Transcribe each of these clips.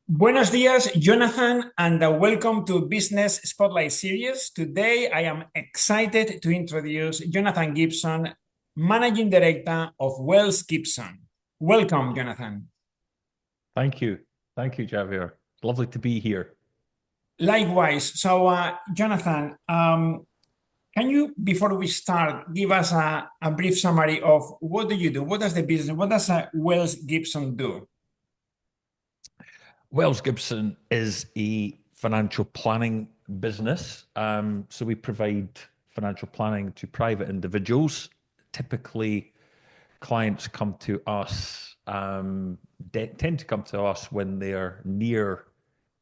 Buenos dias, Jonathan, and welcome to Business Spotlight Series. Today, I am excited to introduce Jonathan Gibson, Managing Director of Wells Gibson. Welcome, Jonathan. Thank you. Thank you, Javier. Lovely to be here. Likewise. Jonathan, can you, before we start, give us a brief summary of what do you do? What does the business, what does Wells Gibson do? Wells Gibson is a financial planning business. So we provide financial planning to private individuals. Typically, clients come to us, tend to come to us when they are near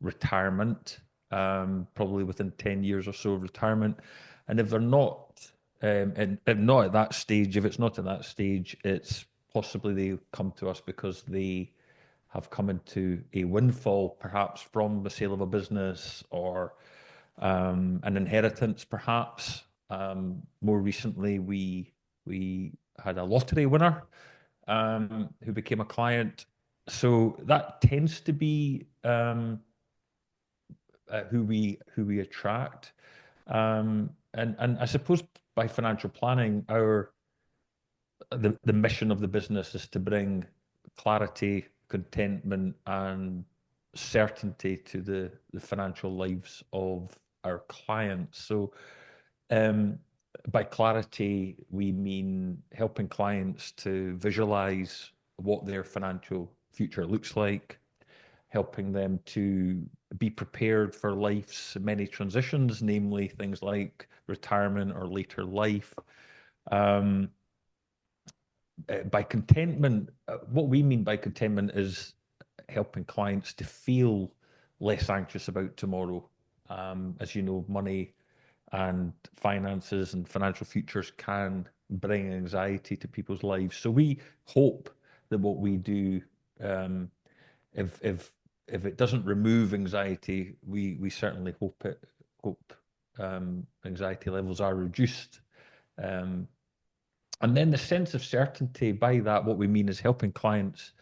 retirement, probably within 10 years or so of retirement. And if they're not, and not at that stage, if it's not at that stage, it's possibly they come to us because they have come into a windfall, perhaps from the sale of a business or an inheritance, perhaps. More recently, we had a lottery winner who became a client. So that tends to be who we attract. And I suppose by financial planning, the mission of the business is to bring clarity, contentment, and certainty to the financial lives of our clients. So, um, by clarity, we mean helping clients to visualize what their financial future looks like, helping them to be prepared for life's many transitions, namely things like retirement or later life. Um, by contentment, what we mean by contentment is helping clients to feel less anxious about tomorrow. As you know, money and finances and financial futures can bring anxiety to people's lives. So we hope that what we do, um, if it doesn't remove anxiety, we certainly hope anxiety levels are reduced. Um, and then the sense of certainty, by that, what we mean is helping clients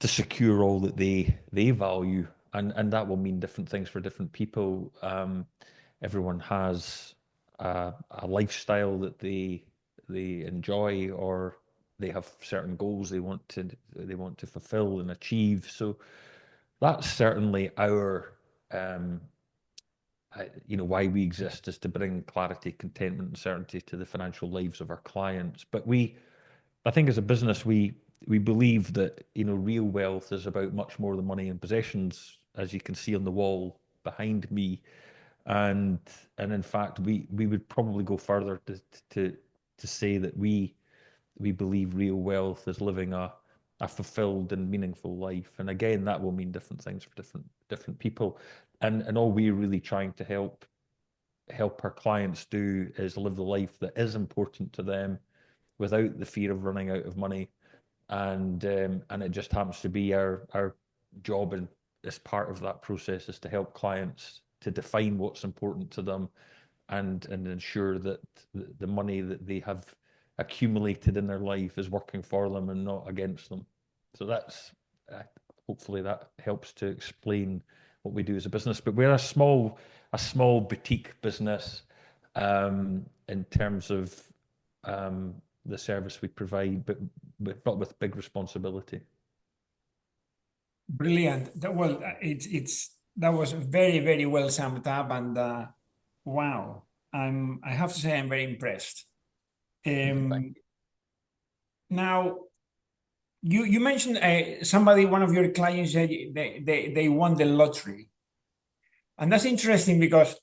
to secure all that they value, and that will mean different things for different people. Everyone has a lifestyle that they enjoy, or they have certain goals they want to fulfill and achieve. So that's certainly our why we exist, is to bring clarity, contentment, and certainty to the financial lives of our clients. But I think as a business, we believe that real wealth is about much more than money and possessions, as you can see on the wall behind me, and in fact, we would probably go further to to say that we believe real wealth is living a fulfilled and meaningful life. And again, that will mean different things for different people. And all we're really trying to help our clients do is live the life that is important to them without the fear of running out of money. And it just happens to be our job, and as part of that process, is to help clients to define what's important to them, and ensure that the money that they have accumulated in their life is working for them and not against them. So that's uh, hopefully that helps to explain what we do as a business. But we're a small boutique business, in terms of the service we provide, but with big responsibility. Brilliant. It's that was very well summed up, and wow, I have to say I'm very impressed. Thank Um, Now, you mentioned somebody, one of your clients said they won the lottery, and that's interesting because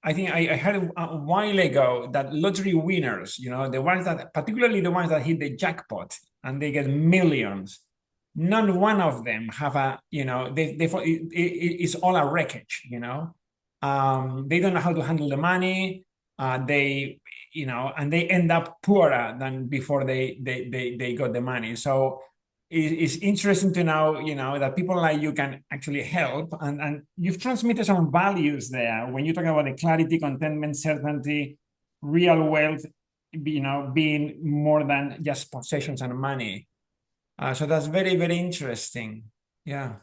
I think I heard a while ago that lottery winners, the ones that, particularly the ones that hit the jackpot and they get millions, none one of them have it's all a wreckage, they don't know how to handle the money. And they end up poorer than before they got the money. So it's interesting to know, that people like you can actually help, and you've transmitted some values there when you talk about the clarity, contentment, certainty, real wealth, being more than just possessions and money. So that's very interesting. Yeah.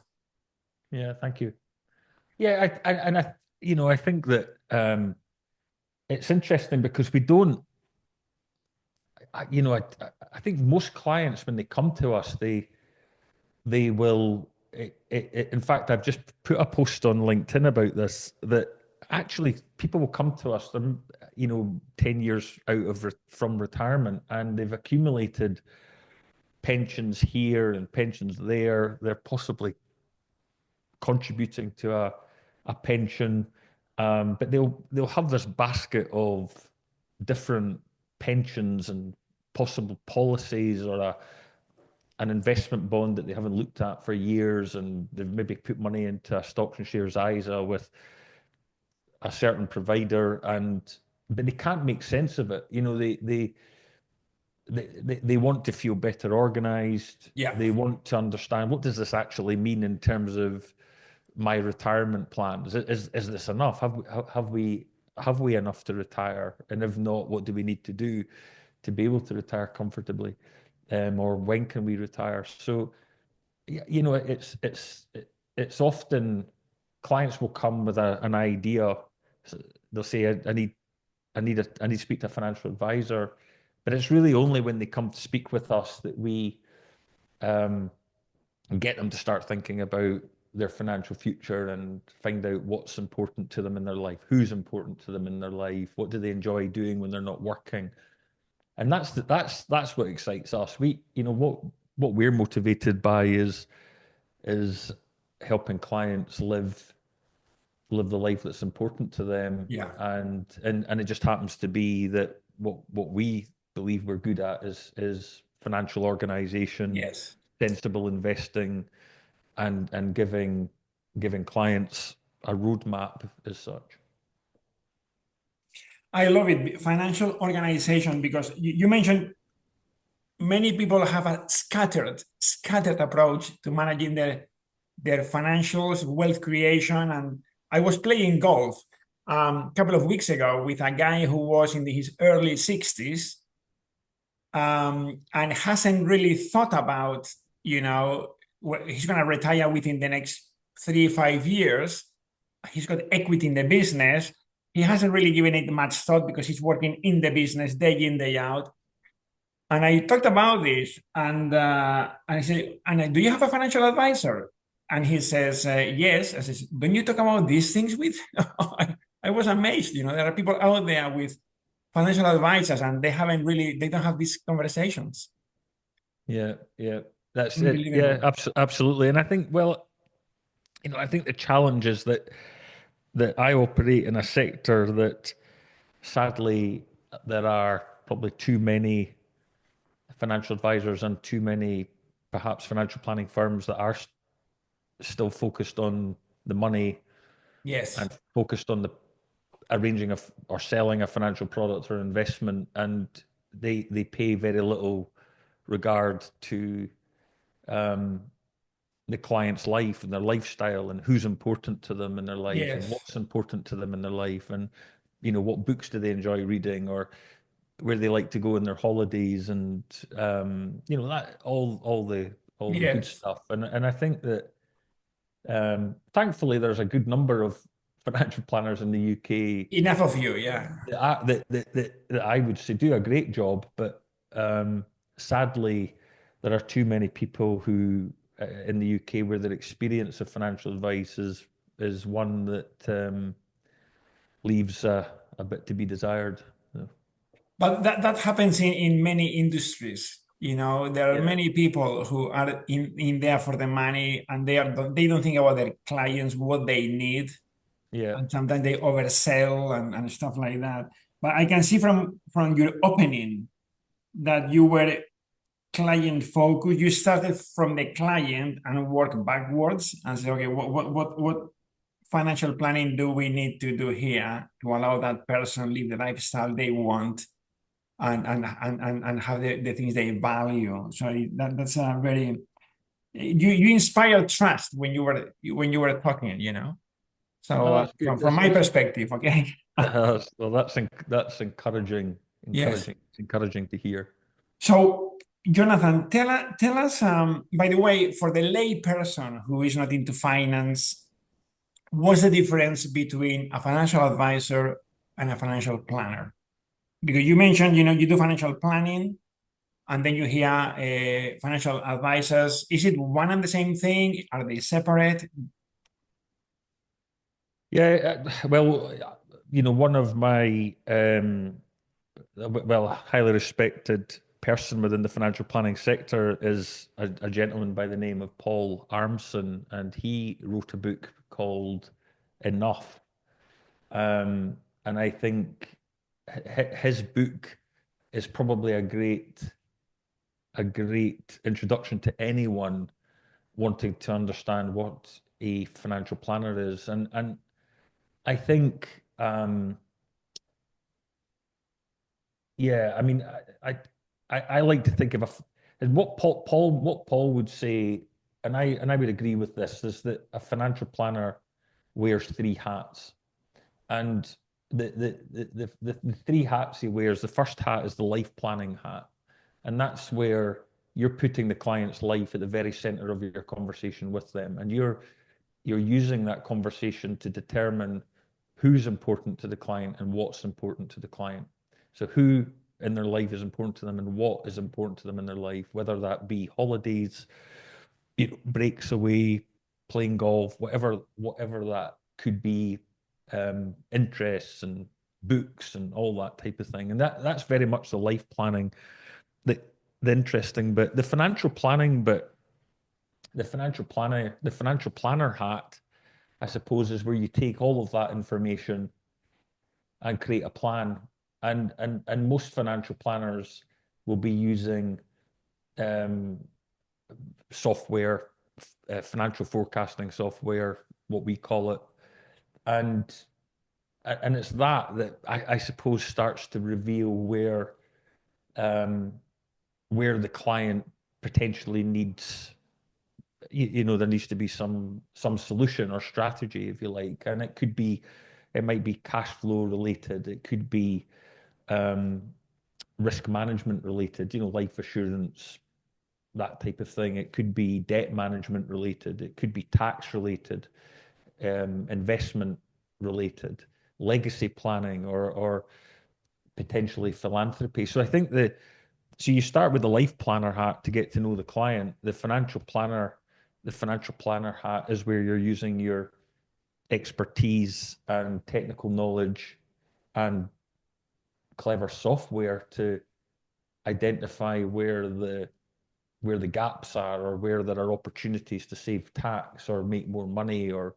Yeah, thank you. Yeah, I think that it's interesting because we don't, I think most clients when they come to us, they will. In fact, I've just put a post on LinkedIn about this that actually people will come to us. They're 10 years out of from retirement, and they've accumulated pensions here and pensions there. They're possibly contributing to a pension, but they'll have this basket of different pensions and possible policies or an investment bond that they haven't looked at for years, and they've maybe put money into a stocks and shares ISA with a certain provider, and but they can't make sense of it. They want to feel better organized. Yeah. They want to understand what does this actually mean in terms of my retirement plan. Is this enough? Have we enough to retire? And if not, what do we need to do to be able to retire comfortably? Or when can we retire? So yeah, it's often clients will come with an idea. They'll say, I need to speak to a financial advisor, but it's really only when they come to speak with us that we um, get them to start thinking about their financial future and find out what's important to them in their life, who's important to them in their life, what do they enjoy doing when they're not working, and that's what excites us. What we're motivated by is helping clients live the life that's important to them, Yeah. and it just happens to be that what we believe we're good at is financial organization, Yes. sensible investing, and giving clients a roadmap as such. I love it. Financial organization, because you mentioned many people have a scattered approach to managing their financials, wealth creation. And I was playing golf a couple of weeks ago with a guy who was in his early 60s, and hasn't really thought about, he's going to retire within the next 3 5 years. He's got equity in the business. He hasn't really given it much thought because he's working in the business day in, day out. And I talked about this, and I said, "And do you have a financial advisor?" And he says, "Yes." I says, "Don't you talk about these things with?" I was amazed. There are people out there with financial advisors, and they don't have these conversations. Yeah, yeah, that's it. Yeah, Unbelievable. absolutely. And I think, well, I think the challenge is that I operate in a sector that sadly there are probably too many financial advisors and too many perhaps financial planning firms that are still focused on the money Yes. and focused on the arranging of or selling a financial product or investment, and they pay very little regard to um, the client's life and their lifestyle and who's important to them in their life and Yes. what's important to them in their life, and what books do they enjoy reading, or where they like to go on their holidays, and that all the good Yes. stuff. And I think that thankfully there's a good number of financial planners in the UK Enough of you. Yeah. that I would say do a great job, but sadly there are too many people who in the UK where their experience of financial advice is one that leaves a bit to be desired. So, But that happens in many industries. There are yeah, many people who are in there for the money, and they don't think about their clients, what they need, yeah, and sometimes they oversell and stuff like that. But I can see from your opening that you were client focused. You started from the client and work backwards and say, okay, what financial planning do we need to do here to allow that person live the lifestyle they want and have the things they value. So that's a very you inspire trust when you were talking. So no, that's good. from my perspective, okay. Well, that's encouraging. Yes. Encouraging. It's encouraging to hear. So Jonathan, tell us, by the way, for the lay person who is not into finance, what's the difference between a financial advisor and a financial planner? Because you mentioned, you do financial planning, and then you hear financial advisors. Is it one and the same thing? Are they separate? Yeah, well, one of my highly respected person within the financial planning sector is a gentleman by the name of Paul Armson, and he wrote a book called Enough. And I think his book is probably a great introduction to anyone wanting to understand what a financial planner is. And I think yeah, I mean, I like to think of and what Paul would say, and I would agree with this, is that a financial planner wears three hats, and the three hats he wears. The first hat is the life planning hat, and that's where you're putting the client's life at the very center of your conversation with them, and you're using that conversation to determine who's important to the client and what's important to the client. So who in their life is important to them and what is important to them in their life, whether that be holidays, breaks away, playing golf, whatever that could be, interests and books and all that type of thing. And that's very much the life planning, the the interesting bit. The financial planner hat, I suppose, is where you take all of that information and create a plan. And most financial planners will be using um, software, financial forecasting software, what we call it, and and it's that I suppose starts to reveal um, where the client potentially needs, there needs to be some solution or strategy, if you like, and it might be cash flow related, it could be um, risk management related, life assurance, that type of thing. It could be debt management related. It could be tax related, investment related, legacy planning, or potentially philanthropy. So I think so you start with the life planner hat to get to know the client. The financial planner hat is where you're using your expertise and technical knowledge and clever software to identify where the gaps are, or where there are opportunities to save tax or make more money, or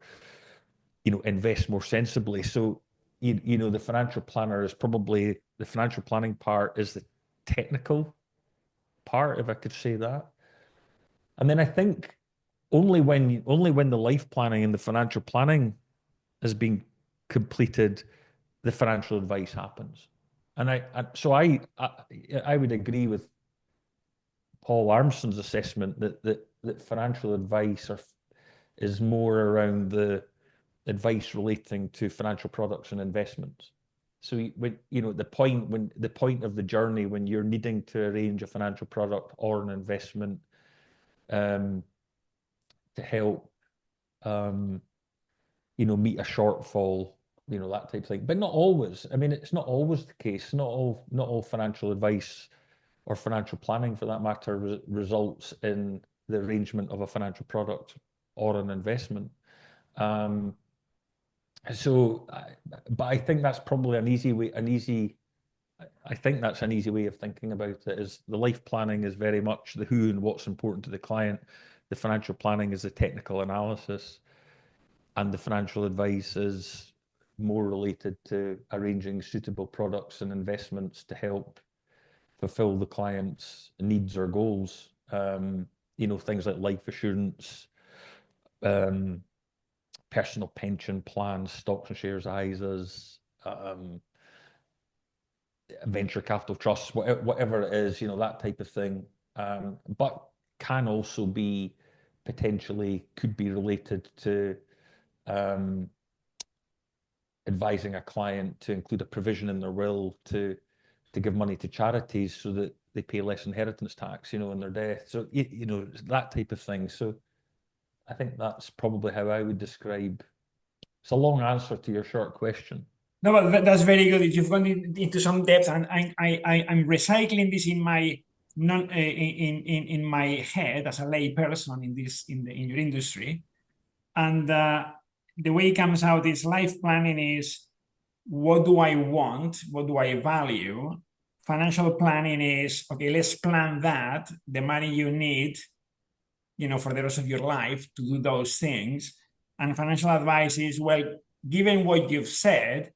invest more sensibly. So the financial planning part is the technical part, if I could say that. And then I think only when the life planning and the financial planning has been completed, the financial advice happens. And I would agree with Paul Armson's assessment that financial advice is more around the advice relating to financial products and investments. So the point of the journey when you're needing to arrange a financial product or an investment, um, to help um, meet a shortfall, that type of thing. But not always. I mean, it's not always the case. Not all financial advice or financial planning, for that matter, results in the arrangement of a financial product or an investment. Um, but I think that's probably an easy way. I think that's an easy way of thinking about it. Is the life planning is very much the who and what's important to the client. The financial planning is the technical analysis, and the financial advice is more related to arranging suitable products and investments to help fulfill the client's needs or goals. Things like life assurance, um, personal pension plans, stocks and shares, ISAs, venture capital trusts, whatever it is, that type of thing. But can also be potentially could be related to um, advising a client to include a provision in their will to give money to charities, so that they pay less inheritance tax, on their death. So that type of thing. So I think that's probably how I would describe. It's a long answer to your short question. No, but that's very good. You've gone into some depth, and I'm recycling this in my non in my head as a lay person in this in your industry, and the way it comes out is life planning is what do I want, what do I value. Financial planning is okay. Let's plan that the money you need, for the rest of your life to do those things. And financial advice is, well, given what you've said,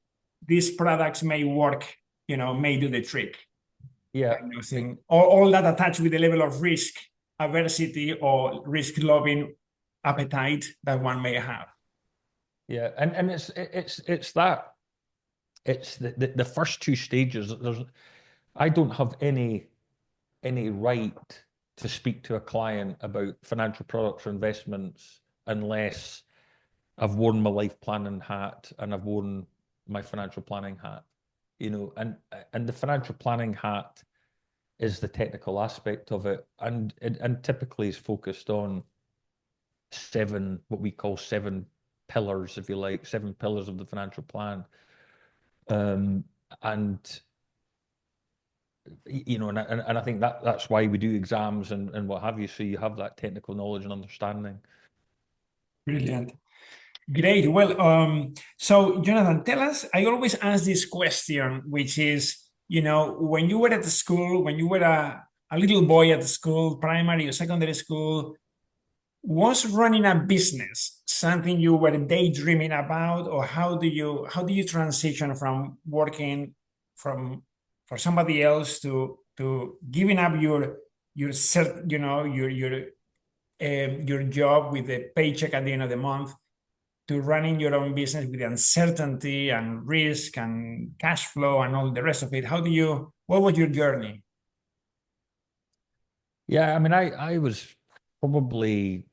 these products may work, may do the trick. Yeah. Kind of thing. All that attached with the level of risk aversity or risk loving appetite that one may have. Yeah, and it's that it's the first two stages. I don't have any right to speak to a client about financial products or investments unless I've worn my life planning hat and I've worn my financial planning hat. And the financial planning hat is the technical aspect of it, and typically is focused on what we call seven pillars, if you like, seven pillars of the financial plan. And and I think that's why we do exams and what have you, so you have that technical knowledge and understanding. Brilliant. Great. Well, so Jonathan, tell us, I always ask this question, which is, when you were at the school, when you were a little boy at the school, primary or secondary school, was running a business something you were daydreaming about, or how do you transition from working for somebody else to giving up your job with the paycheck at the end of the month to running your own business with uncertainty and risk and cash flow and all the rest of it? What was your journey? Yeah, I mean, I was probably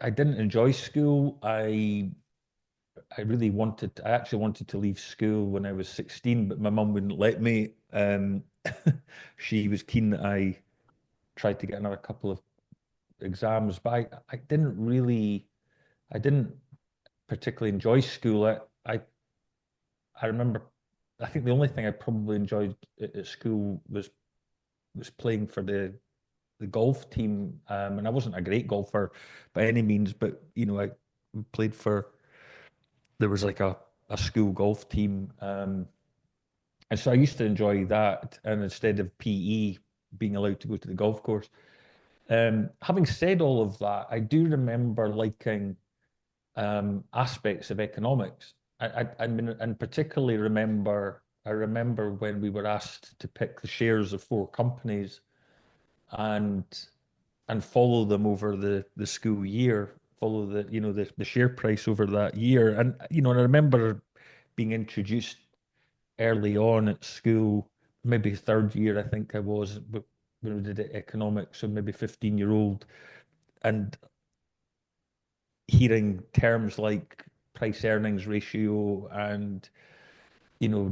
I didn't enjoy school. I actually wanted to leave school when I was 16, but my mum wouldn't let me. She was keen that I tried to get another couple of exams, but I didn't particularly enjoy school. I remember, I think the only thing I probably enjoyed at school was playing for the golf team. And I wasn't a great golfer by any means, but I played for, there was like a school golf team. And so I used to enjoy that. And instead of PE, being allowed to go to the golf course. Having said all of that, I do remember liking aspects of economics. I mean, and particularly I remember when we were asked to pick the shares of four companies and follow them over the school year, follow the share price over that year. And and I remember being introduced early on at school, maybe third year, I think I was, when we did economics, so maybe 15-year-old, and hearing terms like price earnings ratio and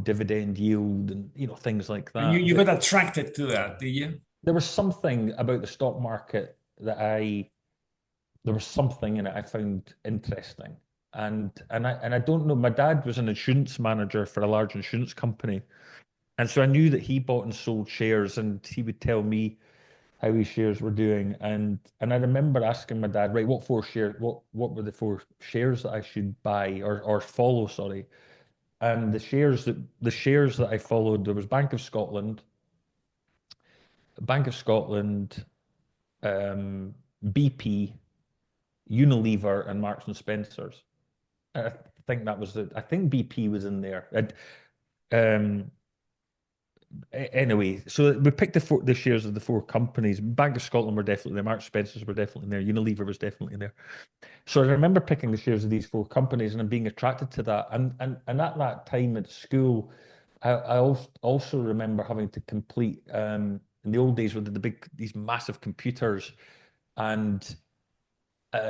dividend yield and things like And you, that. you got attracted to that, did you? There was something about the stock market there was something in it I found interesting. And I don't know, my dad was an insurance manager for a large insurance company. And so I knew that he bought and sold shares, and he would tell me how his shares were doing. And I remember asking my dad, right, what were the four shares that I should buy or follow, sorry. And the shares that I followed, there was Bank of Scotland, um, BP, Unilever, and Marks and Spencers. I think that was I think BP was in there. Um, Anyway, so we picked the shares of the four companies. Bank of Scotland were definitely there. Marks and Spencers were definitely there. Unilever was definitely there. So I remember picking the shares of these four companies and being attracted to that. And at that time at school, I also remember having to complete in the old days with these massive computers, and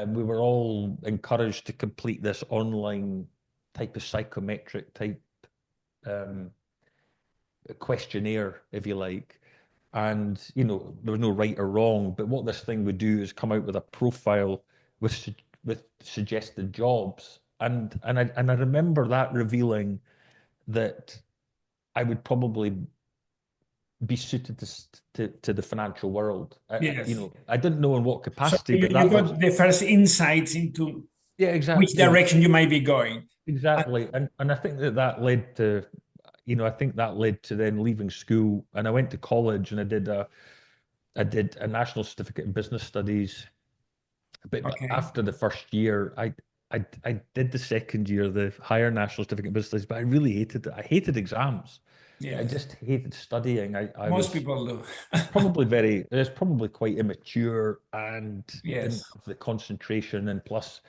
we were all encouraged to complete this online type of psychometric type um, questionnaire, if you like. and there was no right or wrong. But what this thing would do is come out with a profile with suggested jobs, and I remember that revealing that I would probably be suited to the financial world. Yes. I didn't know in what So capacity, you, but you that was got the first insights into yeah, which direction you might be going. And- exactly, and I think that led to I think that led to then leaving school, and I went to college and I did a national certificate in business studies. But Okay. after the first year, I did the second year, the higher national certificate in business studies, but I really hated it. I hated exams. I Yes. just hated studying. I Most was people do. it was probably quite immature and didn't Yes. have the concentration. And plus,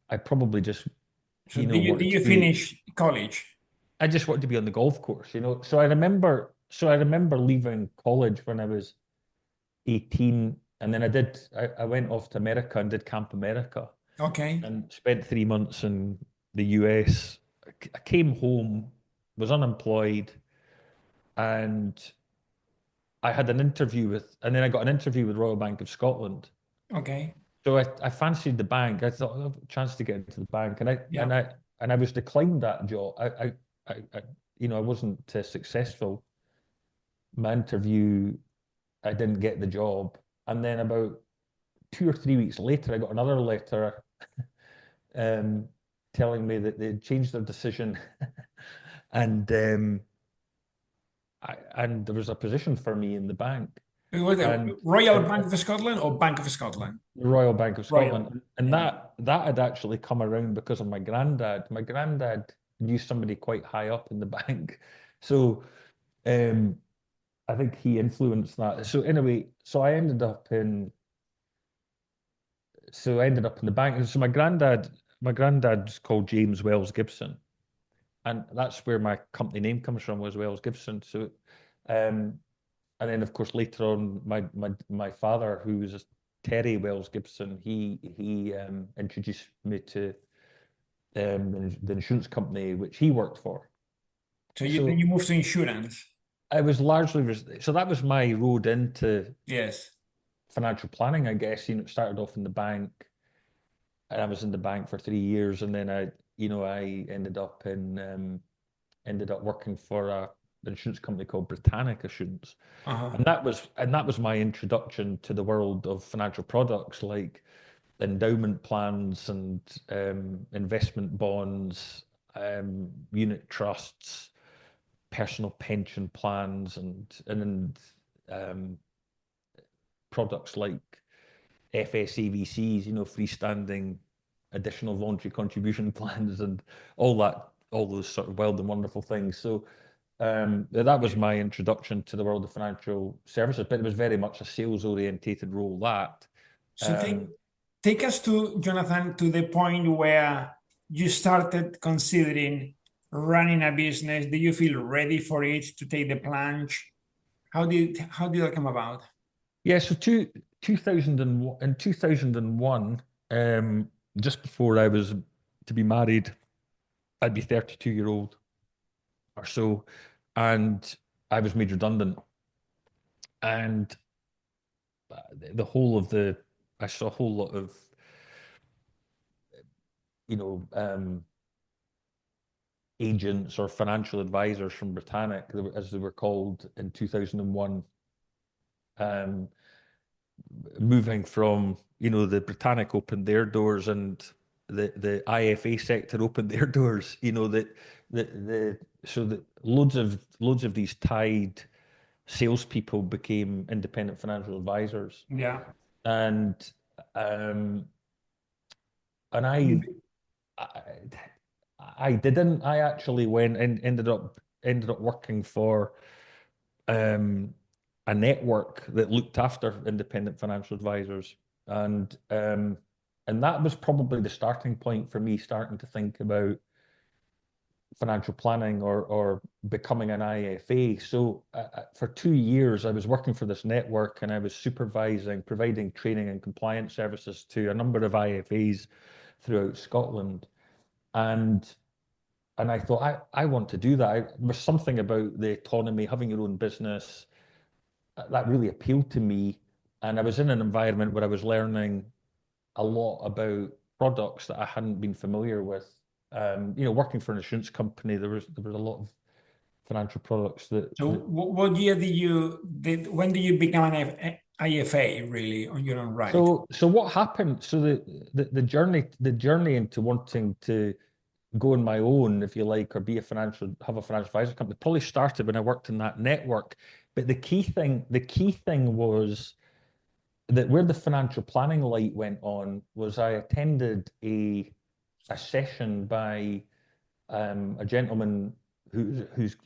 I probably just, So did you wanted did to you be, finish college? I just wanted to be on the golf course. So I remember leaving college when I was 18. And then I went off to America and did Camp America Okay. and spent 3 months in the US. I came home, was unemployed, and and then I got an interview with Royal Bank of Scotland. Okay. So I fancied the bank. I thought oh, a chance to get into the bank, Yeah. and I was declined that job. I wasn't successful. My interview, I didn't get the job, and then about 2 or 3 weeks later, I got another letter um, telling me that they'd changed their decision, and and there was a position for me in the bank, It was the and Royal and Bank of Scotland or Bank of Scotland? the Royal Bank of Royal. Scotland, and Yeah. that had actually come around because of my granddad. My granddad knew somebody quite high up in the bank, so um, I think he influenced that. So anyway, I ended up in the bank. And so my granddad's called James Wells Gibson, and that's where my company name comes from, was Wells Gibson. So, um, and then of course later on, my father, who was Terry Wells Gibson, he introduced me to the insurance company which he worked for. So you So moved to insurance. I was so that was my road into Yes. financial planning, I guess. It started off in the bank, and I was in the bank for 3 years, and then I ended up working for an insurance company called Britannic Assurance, Uh-huh. and that was my introduction to the world of financial products like endowment plans and investment bonds, unit trusts, personal pension plans, and um, products like FSAVCs, freestanding additional voluntary contribution plans, and all those sort of wild and wonderful things. So that was my introduction to the world of financial services, but it was very much a sales orientated role. That So um, take us to Jonathan to the point where you started considering running a business. Do you feel ready for it to take the plunge? How did that come about? yeah, so 2001, in 2001, just before I was to be married, I'd be 32-year-old or so, and I was made redundant. And the whole of the, I saw a whole lot of, you know, um, agents or financial advisors from Britannic, as they were called in 2001, um, moving from, the Britannic opened their doors and the IFA sector opened their doors, so that loads of these tied salespeople became independent financial advisors. Yeah. And um, and I, I didn't. I actually went and ended up working for um, a network that looked after independent financial advisors, and that was probably the starting point for me starting to think about financial planning or becoming an IFA. So for 2 years, I was working for this network and I was providing training and compliance services to a number of IFAs throughout Scotland. And I thought I want to do that. There was something about the autonomy, having your own business, that really appealed to me. And I was in an environment where I was learning a lot about products that I hadn't been familiar with. Working for an insurance company, there was a lot of financial products So that what year when did you become an IFA really on your own right? so what happened? So the journey into wanting to go on my own, if you like, or have a financial advisor company, probably started when I worked in that network. But the key thing was that where the financial planning light went on was I attended a session by a gentleman who's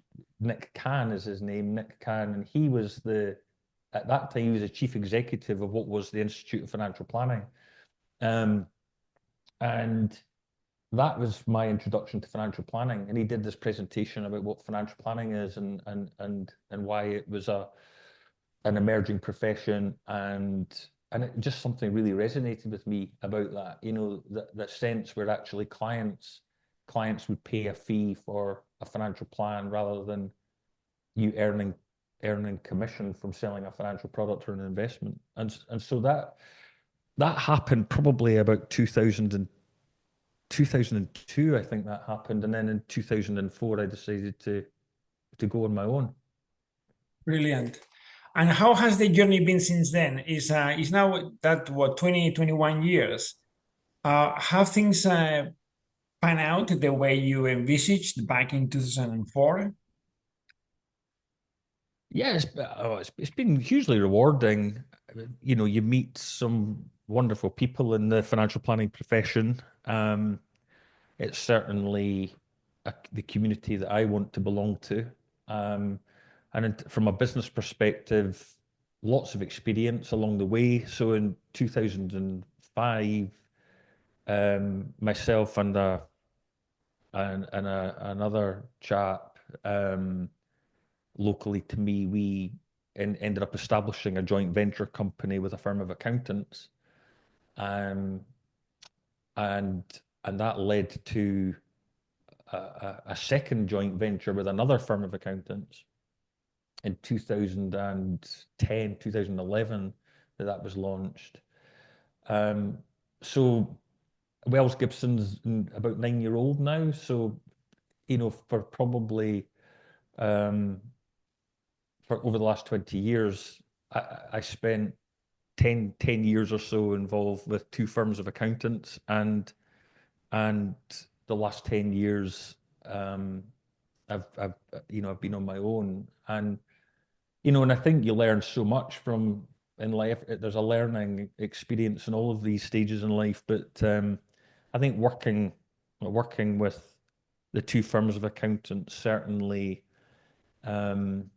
Nick Can is his name, Nick Can, and he was at that time he was the chief executive of what was the Institute of Financial Planning, um, and that was my introduction to financial planning. And he did this presentation about what financial planning is and why it was an emerging profession, and it just something really resonated with me about that. That sense where actually clients would pay a fee for a financial plan rather than you earning commission from selling a financial product or an investment. And so that happened probably about 2002, I think that happened. And then in 2004, I decided to go on my own. Brilliant. And how has the journey been since then? Is now that what 20, 21 years? Have things pan out the way you envisaged back in 2004? Yeah, it's been hugely rewarding. You meet some wonderful people in the financial planning profession. It's certainly the community that I want to belong to. From a business perspective, lots of experience along the way. So in 2005, myself and another chap locally to me, we ended up establishing a joint venture company with a firm of accountants, um, and and that led to a second joint venture with another firm of accountants in 2010, 2011 that was launched. Um, so Wells Gibson's about 9 year old now. So, for probably um, for over the last 20 years, I spent 10 years or so involved with two firms of accountants, and the last 10 years, um, I've been on my own, and I think you learn so much from in life. There's a learning experience in all of these stages in life, but I think working with the two firms of accountants certainly, um,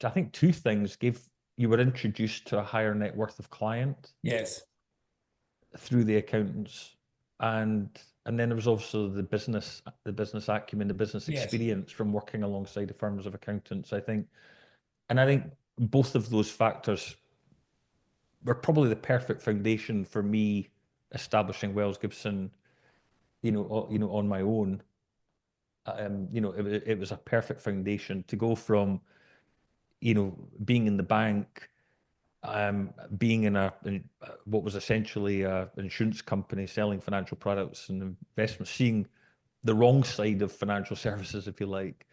I think two things gave you were introduced to a higher net worth of client Yes, through the accountants, and and then there was also the business acumen, the business yes. experience from working alongside the firms of accountants. I think both of those factors were probably the perfect foundation for me establishing Wells Gibson, on my own. It was a perfect foundation to go from, being in the bank, being in what was essentially an insurance company selling financial products and investments, seeing the wrong side of financial services, if you like,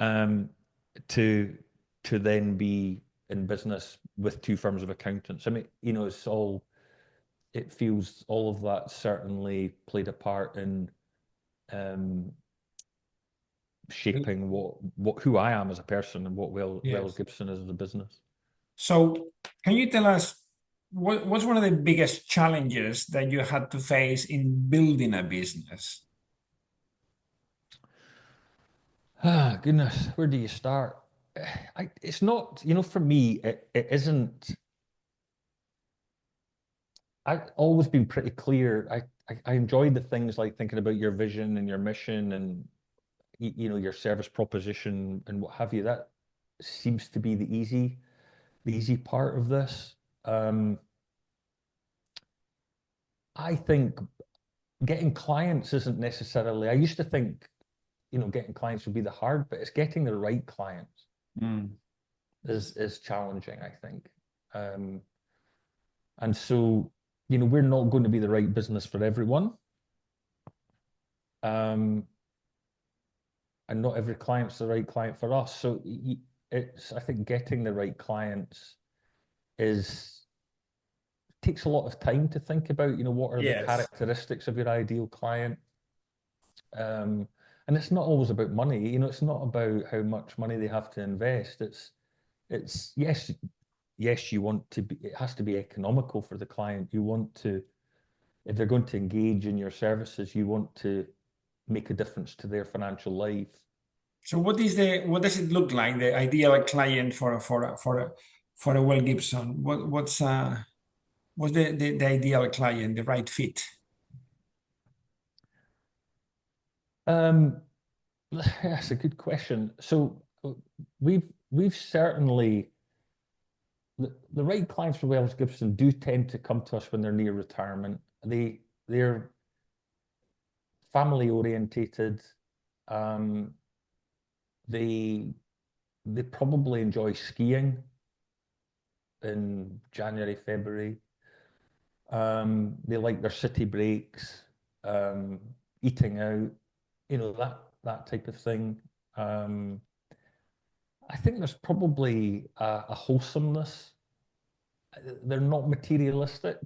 um, to to then be in business with two firms of accountants. I mean, it feels all of that certainly played a part in um, shaping what who I am as a person and what Wells Yes. Gibson is as a business. So, can you tell us what's one of the biggest challenges that you had to face in building a business? Ah, goodness, where do you start? It's not, for me, it isn't. I've always been pretty clear. I enjoy the things like thinking about your vision and your mission and your service proposition and what have you. That seems to be the easy part of this. Um, I think getting clients isn't necessarily. I used to think, getting clients would be the hard, but it's getting the right clients. Mm. is challenging, I think. Um, and so, we're not going to be the right business for everyone. Um, and not every client's the right client for us. So it's, I think, getting the right clients is takes a lot of time to think about, what are the Yes. characteristics of your ideal client. Um, and it's not always about money, it's not about how much money they have to invest. It's yes, you want to be, it has to be economical for the client. You want to, if they're going to engage in your services, you want to make a difference to their financial life. So what does it look like, the ideal client for a Well Gibson? What's the ideal client, the right fit? Um, that's a good question. So we've certainly the right clients for Wells Gibson do tend to come to us when they're near retirement. They're family orientated. Um, they they probably enjoy skiing in January, February. They like their city breaks, um, eating out, that type of thing. Um, I think there's probably a wholesomeness. They're not materialistic.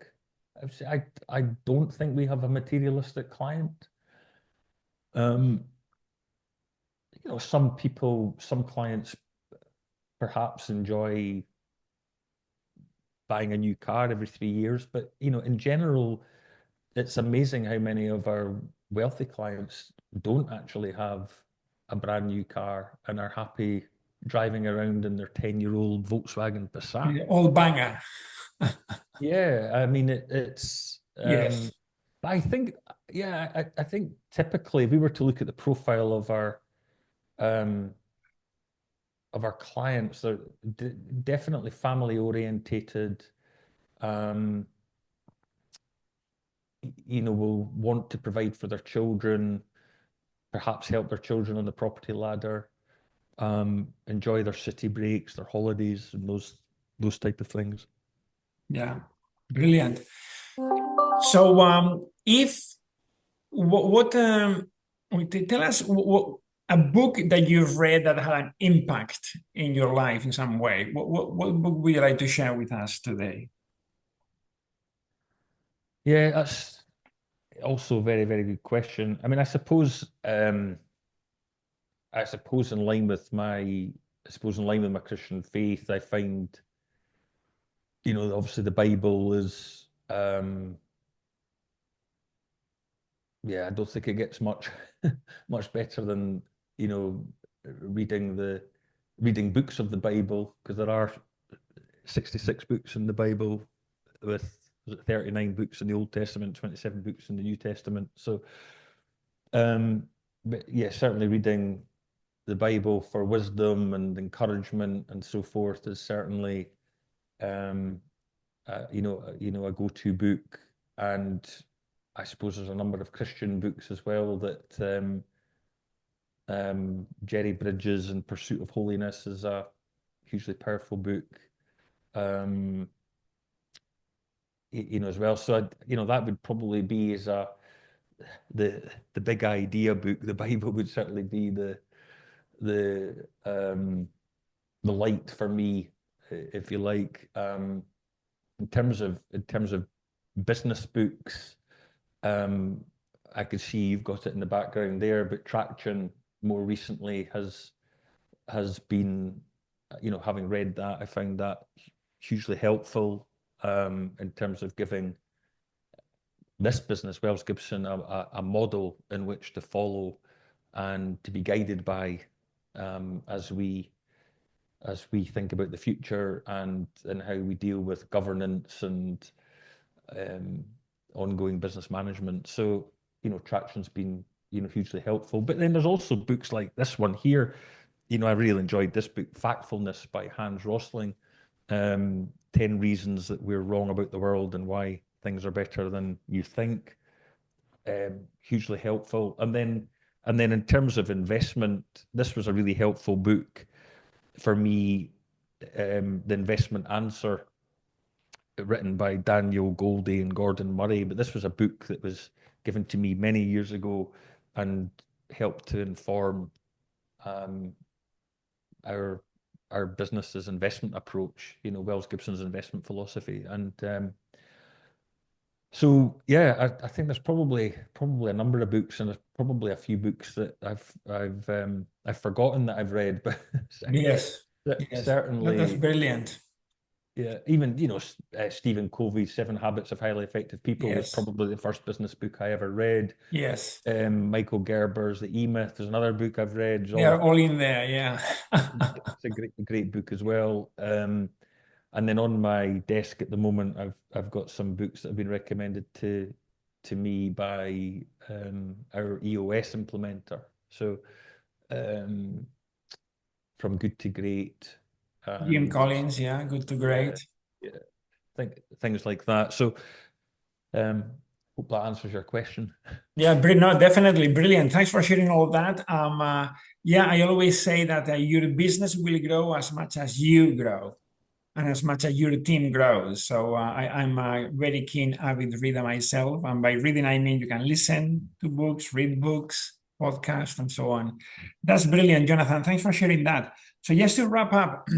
I don't think we have a materialistic client. Um, some people, some clients perhaps enjoy buying a new car every 3 years, but in general, it's amazing how many of our wealthy clients don't actually have a brand new car and are happy driving around in their 10-year-old Volkswagen Passat. All banger. Yeah, I mean it's Yes. but I think yeah, I think typically if we were to look at the profile um of our clients, they're definitely family orientated, um, will want to provide for their children, perhaps help their children on the property ladder, enjoy their city breaks, their holidays, and those type of things. Yeah. Brilliant. So if what tell us what a book that you've read that had an impact in your life in some way. What book would you like to share with us today? Yeah, that's also a very, very good question. I mean, I suppose in line with my Christian faith, I find, obviously the Bible is, yeah, I don't think it gets much, much better than, you know, reading reading books of the Bible, because there are 66 books in the Bible with, was it 39 books in the Old Testament, 27 books in the New Testament. So, um, but yeah, certainly reading the Bible for wisdom and encouragement and so forth is certainly, um, a go-to book. And I suppose there's a number of Christian books as well that Jerry Bridges and Pursuit of Holiness is a hugely powerful book. Um, as well. So that would probably be as the big idea book. The Bible would certainly be the um, the light for me, if you like. In terms of business books, um, I could see you've got it in the background there, but Traction more recently has been, having read that, I found that hugely helpful, in terms of giving this business, Wells Gibson, a model in which to follow and to be guided by, as we think about the future and how we deal with governance and um, ongoing business management. So, Traction's been, hugely helpful. But then there's also books like this one here. I really enjoyed this book, Factfulness by Hans Rosling. 10 reasons that we're wrong about the world and why things are better than you think. Hugely helpful. And then in terms of investment, this was a really helpful book for me, The Investment Answer, written by Daniel Goldie and Gordon Murray. But this was a book that was given to me many years ago and helped to inform um, our business's investment approach. Wells Gibson's investment philosophy, and so yeah, I think there's probably a number of books, and there's probably a few books that I've forgotten that I've read, but Yes, yes, that's certainly, brilliant. yeah. Even Stephen Covey's Seven Habits of Highly Effective People was Yes, probably the first business book I ever read. yes, Michael Gerber's The E-Myth is another book I've read. It's they are all all in there. Yeah. it's a great book as well. And then on my desk at the moment, I've got some books that have been recommended to me by our EOS implementer. So um, from good to great, Jim and Collins, yeah, good to yeah, great. yeah, think things like that. So um, hope that answers your question. Yeah, no, definitely brilliant. Thanks for sharing all that. Yeah, I always say that your business will grow as much as you grow and as much as your team grows. So I'm a very keen avid reader myself, and by reading I mean you can listen to books, read books, podcasts, and so on. That's brilliant, Jonathan. Thanks for sharing that. So just to wrap up,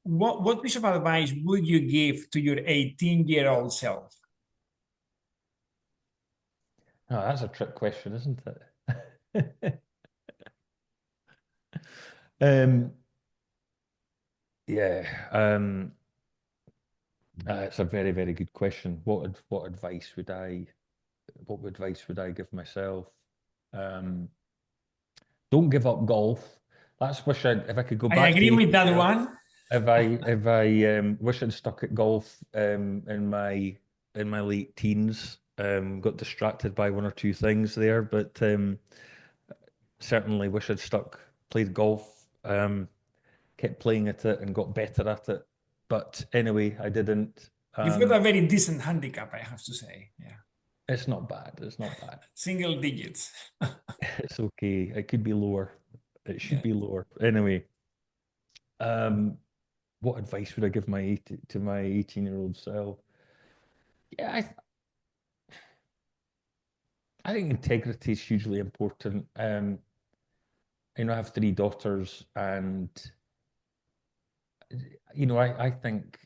what piece of advice would you give to your 18-year-old self? Oh, that's a trick question, isn't it? Um, yeah, it's a very, very good question. What advice would I give myself? Um, don't give up golf. That's wish if I could go I back to agree with 18 that years, one. if I wish I'd stuck at golf in my late teens. Got distracted by one or two things there, but certainly wish I'd played golf, kept playing at it and got better at it. But anyway, I didn't. You've got Um, a very decent handicap, I have to say. Yeah, it's not bad. It's not bad. single digits. It's okay. It could be lower. It should Yeah. be lower. Anyway, um, what advice would I give to my 18-year-old self? Yeah, I think integrity is hugely important. I have three daughters, and I think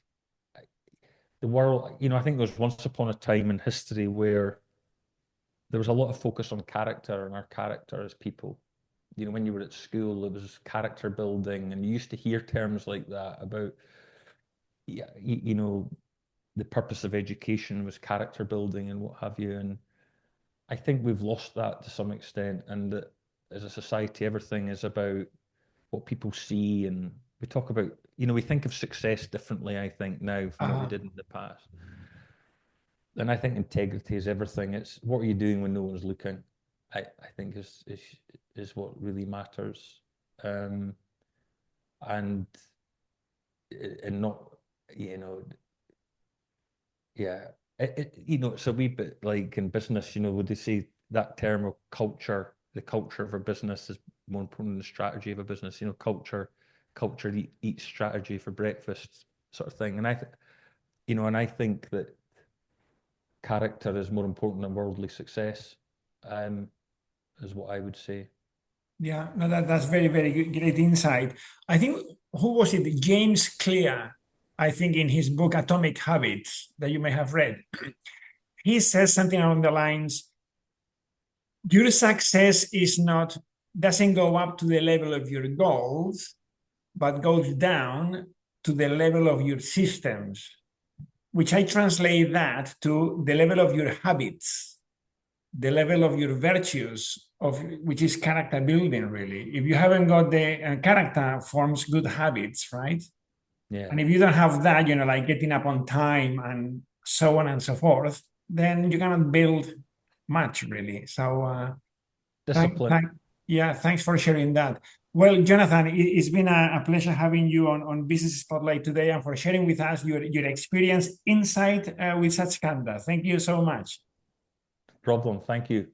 the world. I think there was once upon a time in history where there was a lot of focus on character and our character as people. When you were at school, it was character building, and you used to hear terms like that about, yeah, the purpose of education was character building and what have you. And I think we've lost that to some extent, and that as a society, everything is about what people see, and we talk about, we think of success differently, I think, now from what we Uh, did in the past. And I think integrity is everything. It's what are you doing when no one's looking? I think is what really matters. Um, and not, you know, yeah, it's a wee bit like in business, would they say that term of culture, the culture of a business is more important than the strategy of a business, culture eats strategy for breakfast sort of thing. And I think that character is more important than worldly success, um, is what I would say. yeah, no, that's very, very good, great insight. I think, who was it? James Clear, I think in his book Atomic Habits that you may have read, he says something along the lines, your success doesn't go up to the level of your goals, but goes down to the level of your systems, which I translate that to the level of your habits, the level of your virtues, of which is character building. Really, if you haven't got the character, forms good habits, right? Yeah, And if you don't have that, like getting up on time and so on and so forth, then you cannot build much, really. So discipline. yeah, thanks for sharing that. Well, Jonathan, it's been a pleasure having you on Business Spotlight today, and for sharing with us your experience insight with such candor. Thank you so much. Problem. Thank you.